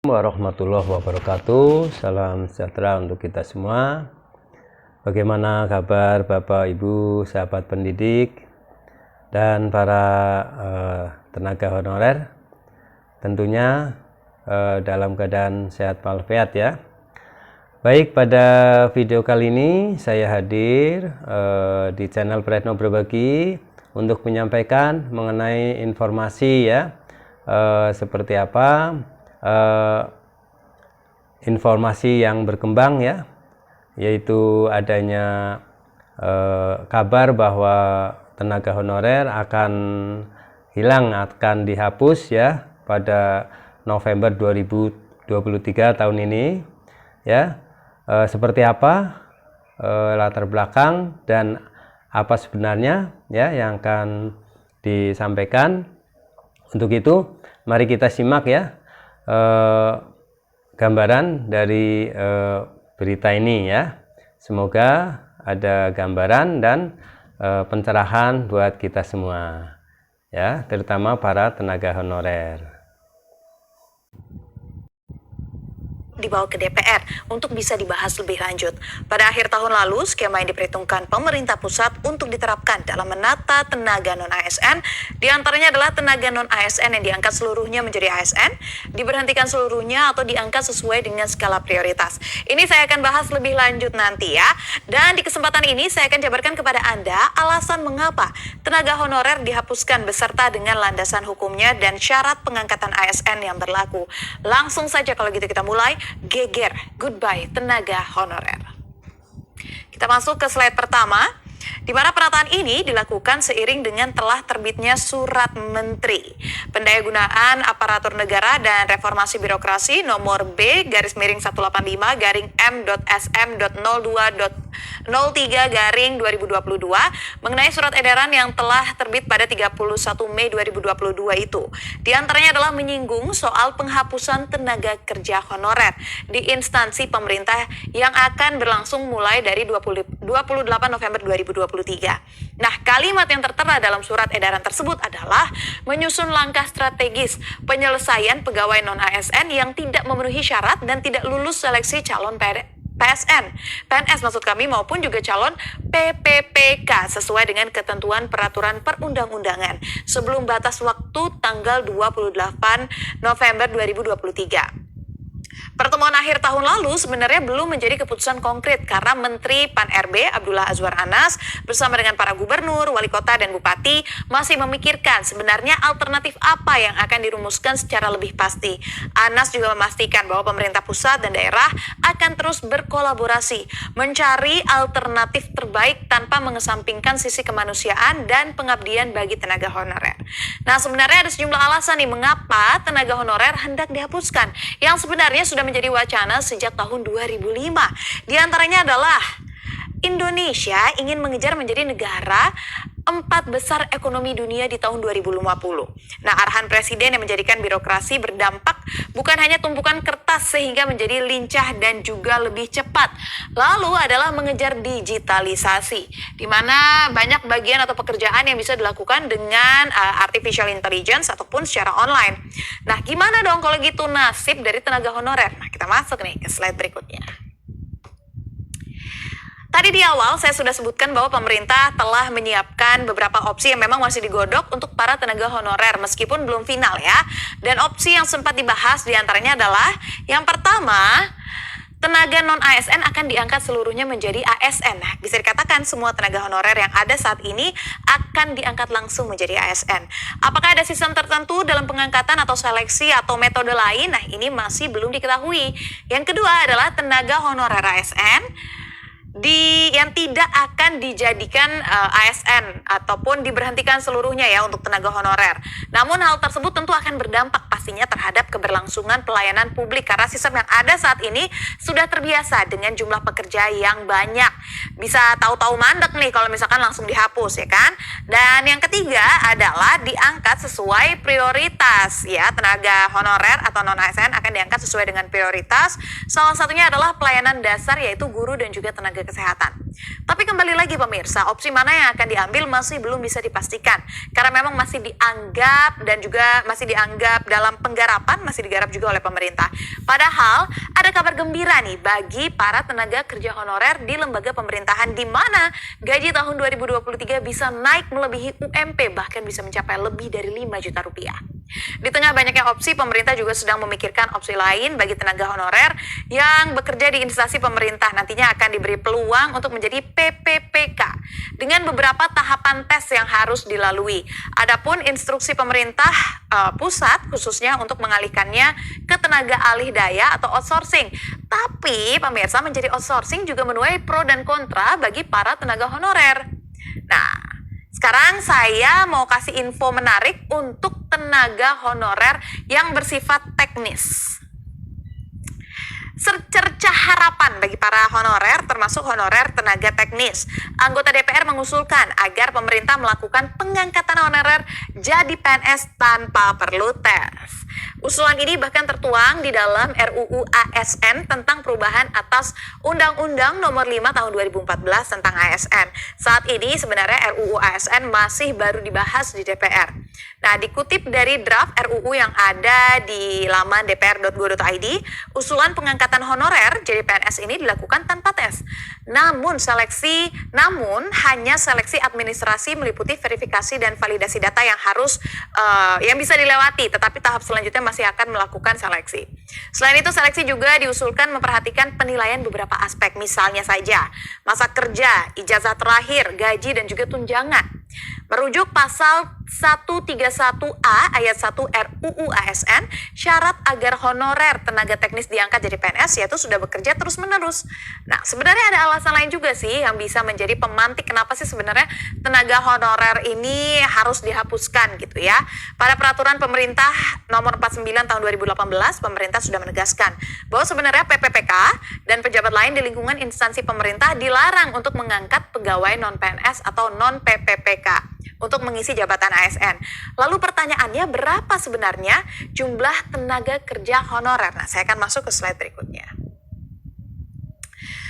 Warahmatullahi wabarakatuh. Salam sejahtera untuk kita semua. Bagaimana kabar Bapak Ibu sahabat pendidik dan para tenaga honorer? Tentunya dalam keadaan sehat walafiat ya. Baik, pada video kali ini saya hadir di channel Prayitno Berbagi untuk menyampaikan mengenai informasi ya, seperti apa informasi yang berkembang ya, yaitu adanya kabar bahwa tenaga honorer akan hilang, akan dihapus ya pada November 2023 tahun ini ya. Seperti apa latar belakang dan apa sebenarnya ya yang akan disampaikan. Untuk itu mari kita simak ya gambaran dari berita ini ya. Semoga ada gambaran dan pencerahan buat kita semua ya, terutama para tenaga honorer. Dibawa ke DPR untuk bisa dibahas lebih lanjut. Pada akhir tahun lalu, skema yang diperhitungkan pemerintah pusat untuk diterapkan dalam menata tenaga non-ASN, diantaranya adalah tenaga non-ASN yang diangkat seluruhnya menjadi ASN, diberhentikan seluruhnya atau diangkat sesuai dengan skala prioritas. Ini saya akan bahas lebih lanjut nanti ya. Dan di kesempatan ini saya akan jabarkan kepada Anda alasan mengapa tenaga honorer dihapuskan beserta dengan landasan hukumnya dan syarat pengangkatan ASN yang berlaku. Langsung saja kalau gitu kita mulai. Geger, goodbye tenaga honorer. Kita masuk ke slide pertama, di mana penataan ini dilakukan seiring dengan telah terbitnya Surat Menteri Pendayagunaan Aparatur Negara dan Reformasi Birokrasi nomor B-miring/M.SM.02.03/2022 mengenai surat edaran yang telah terbit pada 31 Mei 2022 itu. Di antaranya adalah menyinggung soal penghapusan tenaga kerja honorer di instansi pemerintah yang akan berlangsung mulai dari 28 November 2023. Nah, kalimat yang tertera dalam surat edaran tersebut adalah menyusun langkah strategis penyelesaian pegawai non-ASN yang tidak memenuhi syarat dan tidak lulus seleksi calon PNS maksud kami, maupun juga calon PPPK sesuai dengan ketentuan peraturan perundang-undangan sebelum batas waktu tanggal 28 November 2023. Pertemuan akhir tahun lalu sebenarnya belum menjadi keputusan konkret karena Menteri Pan-RB Abdullah Azwar Anas bersama dengan para gubernur, wali kota, dan bupati masih memikirkan sebenarnya alternatif apa yang akan dirumuskan secara lebih pasti. Anas juga memastikan bahwa pemerintah pusat dan daerah akan terus berkolaborasi mencari alternatif terbaik tanpa mengesampingkan sisi kemanusiaan dan pengabdian bagi tenaga honorer. Nah, sebenarnya ada sejumlah alasan nih mengapa tenaga honorer hendak dihapuskan yang sebenarnya sudah menjadi wacana sejak tahun 2005. Di antaranya adalah Indonesia ingin mengejar menjadi negara 4 besar ekonomi dunia di tahun 2050. Nah, arahan presiden yang menjadikan birokrasi berdampak bukan hanya tumpukan kertas sehingga menjadi lincah dan juga lebih cepat. Lalu adalah mengejar digitalisasi, di mana banyak bagian atau pekerjaan yang bisa dilakukan dengan artificial intelligence ataupun secara online. Nah, gimana dong kalau gitu nasib dari tenaga honorer? Nah, kita masuk nih ke slide berikutnya. Tadi di awal saya sudah sebutkan bahwa pemerintah telah menyiapkan beberapa opsi yang memang masih digodok untuk para tenaga honorer meskipun belum final ya. Dan opsi yang sempat dibahas diantaranya adalah yang pertama, tenaga non-ASN akan diangkat seluruhnya menjadi ASN. Nah, bisa dikatakan semua tenaga honorer yang ada saat ini akan diangkat langsung menjadi ASN. Apakah ada sistem tertentu dalam pengangkatan atau seleksi atau metode lain? Nah, ini masih belum diketahui. Yang kedua adalah tenaga honorer ASN yang tidak akan dijadikan ASN ataupun diberhentikan seluruhnya ya untuk tenaga honorer. Namun hal tersebut tentu akan berdampak pastinya terhadap keberlangsungan pelayanan publik karena sistem yang ada saat ini sudah terbiasa dengan jumlah pekerja yang banyak. Bisa tahu-tahu mandek nih kalau misalkan langsung dihapus ya kan. Dan yang ketiga adalah diangkat sesuai prioritas ya. Tenaga honorer atau non-ASN akan diangkat sesuai dengan prioritas. Salah satunya adalah pelayanan dasar yaitu guru dan juga tenaga kesehatan. Tapi kembali lagi pemirsa, opsi mana yang akan diambil masih belum bisa dipastikan. Karena memang masih dianggap dan juga masih dianggap dalam penggarapan, masih digarap juga oleh pemerintah. Padahal ada kabar gembira nih bagi para tenaga kerja honorer di lembaga pemerintahan di mana gaji tahun 2023 bisa naik melebihi UMP, bahkan bisa mencapai lebih dari 5 juta rupiah. Di tengah banyaknya opsi, pemerintah juga sedang memikirkan opsi lain bagi tenaga honorer yang bekerja di instansi pemerintah. Nantinya akan diberi peluang untuk menjadi PPPK dengan beberapa tahapan tes yang harus dilalui. Adapun instruksi pemerintah pusat khususnya untuk mengalihkannya ke tenaga alih daya atau outsourcing. Tapi pemirsa, menjadi outsourcing juga menuai pro dan kontra bagi para tenaga honorer. Nah, sekarang saya mau kasih info menarik untuk tenaga honorer yang bersifat teknis. Secercah harapan bagi para honorer, termasuk honorer tenaga teknis. Anggota DPR mengusulkan agar pemerintah melakukan pengangkatan honorer jadi PNS tanpa perlu tes. Usulan ini bahkan tertuang di dalam RUU ASN tentang perubahan atas Undang-Undang Nomor 5 Tahun 2014 tentang ASN. Saat ini sebenarnya RUU ASN masih baru dibahas di DPR. Nah, dikutip dari draft RUU yang ada di laman dpr.go.id, usulan pengangkatan honorer jadi PNS ini dilakukan tanpa tes. Namun hanya seleksi administrasi meliputi verifikasi dan validasi data yang harus yang bisa dilewati, tetapi tahap selanjutnya masih akan melakukan seleksi. Selain itu, seleksi juga diusulkan memperhatikan penilaian beberapa aspek, misalnya saja masa kerja, ijazah terakhir, gaji dan juga tunjangan. Merujuk pasal 131A ayat 1 RUU ASN, syarat agar honorer tenaga teknis diangkat jadi PNS yaitu sudah bekerja terus-menerus. Nah, sebenarnya ada alasan lain juga sih yang bisa menjadi pemantik kenapa sih sebenarnya tenaga honorer ini harus dihapuskan gitu ya. Pada peraturan pemerintah nomor 49 tahun 2018, pemerintah sudah menegaskan bahwa sebenarnya PPPK dan pejabat lain di lingkungan instansi pemerintah dilarang untuk mengangkat pegawai non-PNS atau non-PPPK untuk mengisi jabatan ASN. Lalu pertanyaannya, berapa sebenarnya jumlah tenaga kerja honorer? Nah, saya akan masuk ke slide berikutnya.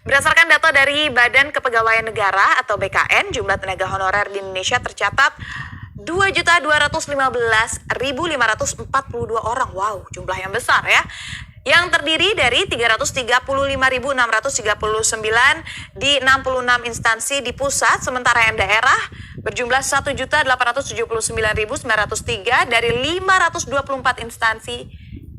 Berdasarkan data dari Badan Kepegawaian Negara atau BKN, jumlah tenaga honorer di Indonesia tercatat 2.215.542 orang. Wow, jumlah yang besar ya. Yang terdiri dari 335.639 di 66 instansi di pusat, sementara yang daerah berjumlah 1.879.903 dari 524 instansi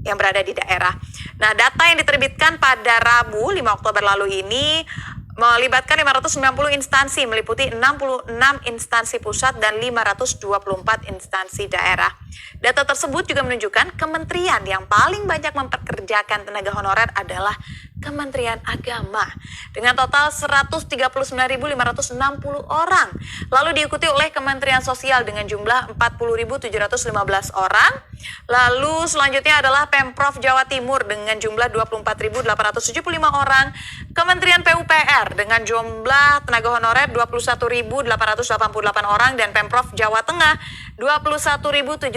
yang berada di daerah. Nah, data yang diterbitkan pada Rabu 5 Oktober lalu ini melibatkan 590 instansi, meliputi 66 instansi pusat dan 524 instansi daerah. Data tersebut juga menunjukkan kementerian yang paling banyak mempekerjakan tenaga honorer adalah Kementerian Agama dengan total 139.560 orang. Lalu diikuti oleh Kementerian Sosial dengan jumlah 40.715 orang. Lalu selanjutnya adalah Pemprov Jawa Timur dengan jumlah 24.875 orang. Kementerian PUPR dengan jumlah tenaga honorer 21.888 orang dan Pemprov Jawa Tengah 21.757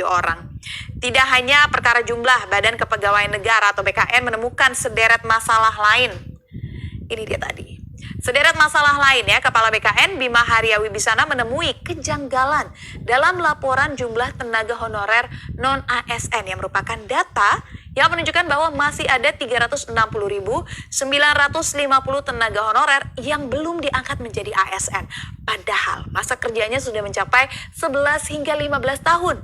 orang. Tidak hanya perkara jumlah, Badan Kepegawaian Negara atau BKN menemukan sederet masalah lain. Ini dia tadi. Sederet masalah lain ya, Kepala BKN Bima Haryawi Bisana menemui kejanggalan dalam laporan jumlah tenaga honorer non-ASN yang merupakan data yang menunjukkan bahwa masih ada 360.950 tenaga honorer yang belum diangkat menjadi ASN. Padahal masa kerjanya sudah mencapai 11 hingga 15 tahun.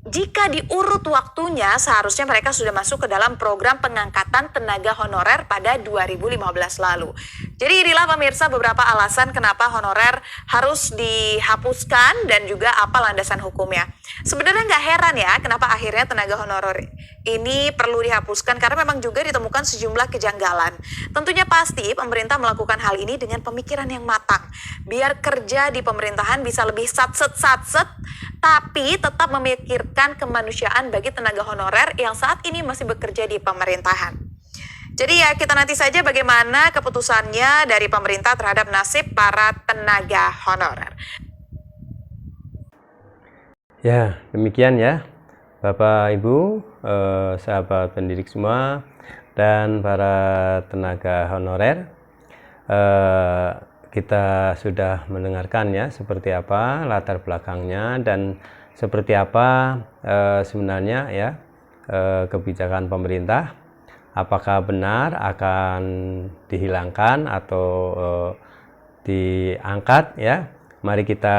Jika diurut waktunya, seharusnya mereka sudah masuk ke dalam program pengangkatan tenaga honorer pada 2015 lalu. Jadi inilah pemirsa beberapa alasan kenapa honorer harus dihapuskan dan juga apa landasan hukumnya. Sebenarnya nggak heran ya kenapa akhirnya tenaga honorer ini perlu dihapuskan karena memang juga ditemukan sejumlah kejanggalan. Tentunya pasti pemerintah melakukan hal ini dengan pemikiran yang matang. Biar kerja di pemerintahan bisa lebih satset, tapi tetap memikirkan kemanusiaan bagi tenaga honorer yang saat ini masih bekerja di pemerintahan. Jadi ya kita nanti saja bagaimana keputusannya dari pemerintah terhadap nasib para tenaga honorer. Ya, demikian ya Bapak Ibu, sahabat pendidik semua dan para tenaga honorer. kita sudah mendengarkan ya seperti apa latar belakangnya dan seperti apa sebenarnya ya kebijakan pemerintah. Apakah benar akan dihilangkan atau diangkat ya? Mari kita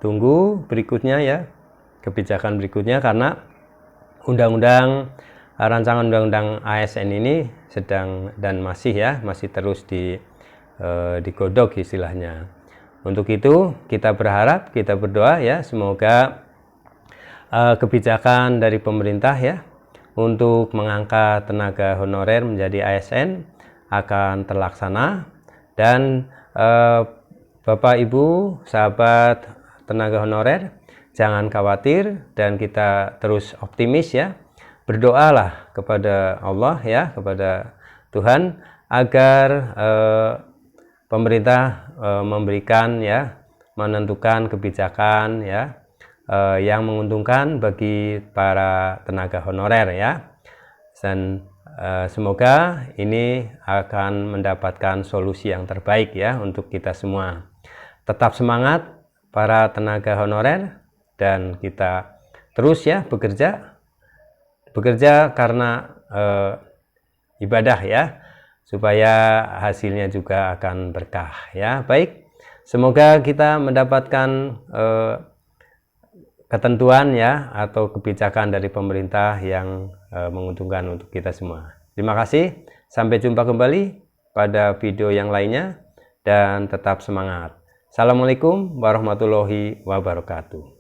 tunggu berikutnya ya, kebijakan berikutnya, karena rancangan undang-undang ASN ini sedang dan masih terus digodok istilahnya. Untuk itu kita berharap, kita berdoa ya, semoga kebijakan dari pemerintah ya untuk mengangkat tenaga honorer menjadi ASN akan terlaksana, dan Bapak Ibu sahabat tenaga honorer jangan khawatir dan kita terus optimis ya. Berdoalah kepada Allah ya, kepada Tuhan agar pemerintah memberikan ya, menentukan kebijakan ya yang menguntungkan bagi para tenaga honorer ya, dan semoga ini akan mendapatkan solusi yang terbaik ya untuk kita semua. Tetap semangat para tenaga honorer, dan kita terus ya bekerja karena ibadah ya, supaya hasilnya juga akan berkah ya. Baik, semoga kita mendapatkan ketentuan ya atau kebijakan dari pemerintah yang menguntungkan untuk kita semua. Terima kasih, sampai jumpa kembali pada video yang lainnya dan tetap semangat. Assalamualaikum warahmatullahi wabarakatuh.